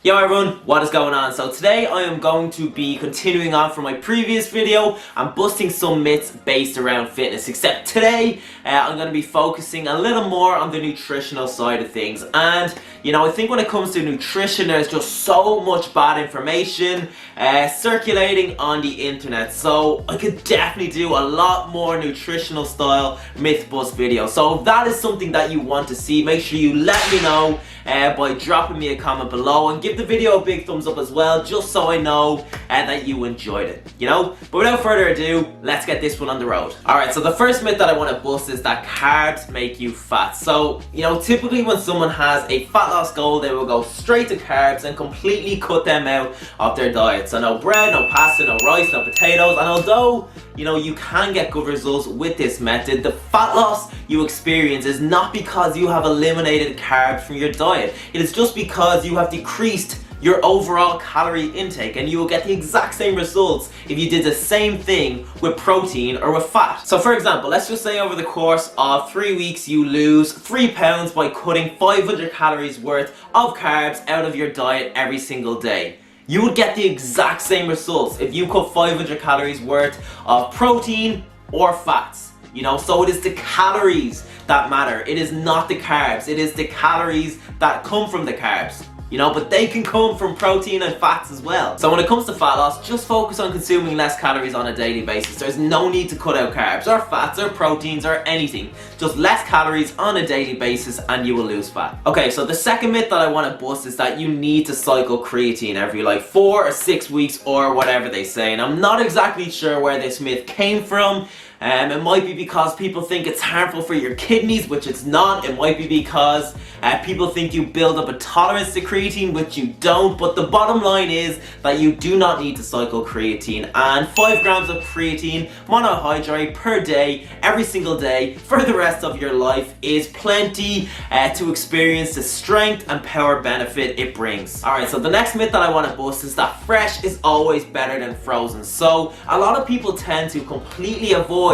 Yo everyone, what is going on? So today I am going to be continuing on from my previous video and busting some myths based around fitness, except today I'm going to be focusing a little more on the nutritional side of things. And you know, I think when it comes to nutrition there's just so much bad information circulating on the internet, so I could definitely do a lot more nutritional style myth bust videos. So if that is something that you want to see, make sure you let me know by dropping me a comment below, and give the video a big thumbs up as well, just so I know that you enjoyed it, you know? But without further ado, let's get this one on the road. Alright, so the first myth that I want to bust is that carbs make you fat. So, you know, typically when someone has a fat loss goal, they will go straight to carbs and completely cut them out of their diet. So no bread, no pasta, no rice, no potatoes, and although, you know, you can get good results with this method, the fat loss you experience is not because you have eliminated carbs from your diet. It is just because you have decreased your overall calorie intake, and you will get the exact same results if you did the same thing with protein or with fat. So for example, let's just say over the course of 3 weeks you lose 3 pounds by cutting 500 calories worth of carbs out of your diet every single day. You would get the exact same results if you cut 500 calories worth of protein or fats. You know, so it is the calories that matter. It is not the carbs. It is the calories that come from the carbs. You know, but they can come from protein and fats as well. So when it comes to fat loss, just focus on consuming less calories on a daily basis. There's no need to cut out carbs or fats or proteins or anything. Just less calories on a daily basis and you will lose fat. Okay, so the second myth that I want to bust is that you need to cycle creatine every like 4 or 6 weeks or whatever they say. And I'm not exactly sure where this myth came from. It might be because people think it's harmful for your kidneys, which it's not. It might be because people think you build up a tolerance to creatine, which you don't. But the bottom line is that you do not need to cycle creatine, and 5 grams of creatine monohydrate per day, every single day, for the rest of your life is plenty to experience the strength and power benefit it brings. Alright, so the next myth that I want to bust is that fresh is always better than frozen. So a lot of people tend to completely avoid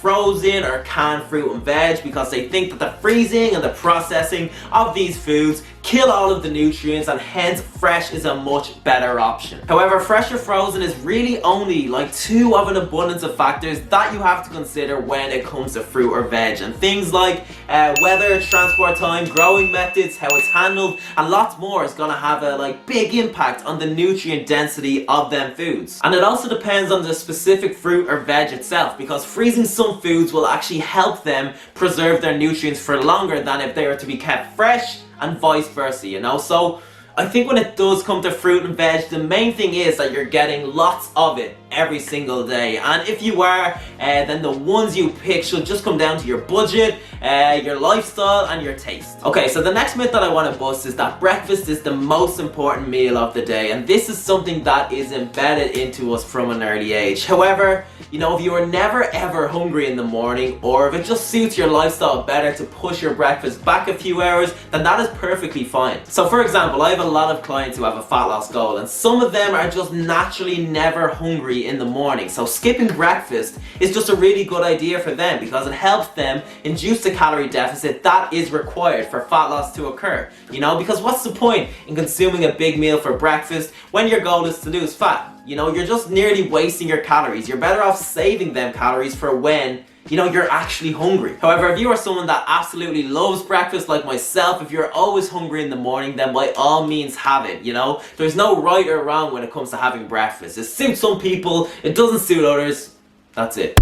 frozen or canned fruit and veg because they think that the freezing and the processing of these foods kill all of the nutrients, and hence fresh is a much better option. However, fresh or frozen is really only like 2 of an abundance of factors that you have to consider when it comes to fruit or veg, and things like weather, transport time, growing methods, how it's handled, and lots more is gonna have a big impact on the nutrient density of them foods. And it also depends on the specific fruit or veg itself, because freezing some foods will actually help them preserve their nutrients for longer than if they were to be kept fresh, and vice versa, you know? So I think when it does come to fruit and veg, the main thing is that you're getting lots of it every single day. And if you are, then the ones you pick should just come down to your budget, your lifestyle, and your taste. Okay, so the next myth that I want to bust is that breakfast is the most important meal of the day. And this is something that is embedded into us from an early age. However, you know, if you are never ever hungry in the morning, or if it just suits your lifestyle better to push your breakfast back a few hours, then that is perfectly fine. So for example, I have a lot of clients who have a fat loss goal, and some of them are just naturally never hungry in the morning. So skipping breakfast is just a really good idea for them, because it helps them induce the calorie deficit that is required for fat loss to occur. You know, because what's the point in consuming a big meal for breakfast when your goal is to lose fat? You know, you're just nearly wasting your calories. You're better off saving them calories for when, you know, you're actually hungry. However, if you are someone that absolutely loves breakfast like myself, if you're always hungry in the morning, then by all means have it, you know? There's no right or wrong when it comes to having breakfast. It suits some people, it doesn't suit others. That's it.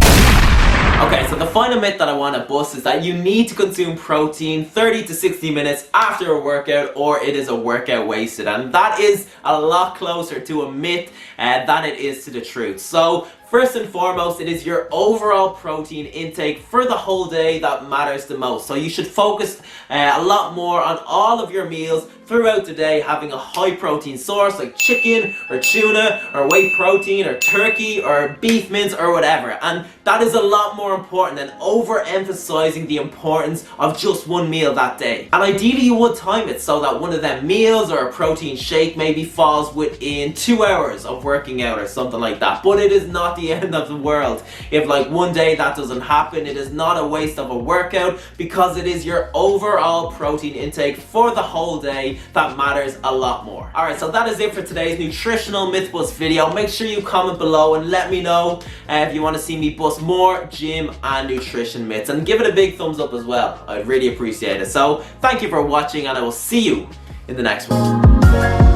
Okay, so the final myth that I want to bust is that you need to consume protein 30 to 60 minutes after a workout, or it is a workout wasted. And that is a lot closer to a myth than it is to the truth. So first and foremost, it is your overall protein intake for the whole day that matters the most. So you should focus a lot more on all of your meals throughout the day having a high protein source like chicken or tuna or whey protein or turkey or beef mince or whatever. And that is a lot more important than overemphasizing the importance of just one meal that day. And ideally you would time it so that one of them meals or a protein shake maybe falls within 2 hours of working out or something like that. But it is not the end of the world. If like one day that doesn't happen, it is not a waste of a workout, because it is your overall protein intake for the whole day that matters a lot more. Alright, so that is it for today's nutritional myth bust video. Make sure you comment below and let me know if you want to see me bust more gym and nutrition myths, and give it a big thumbs up as well. I'd really appreciate it. So thank you for watching, and I will see you in the next one.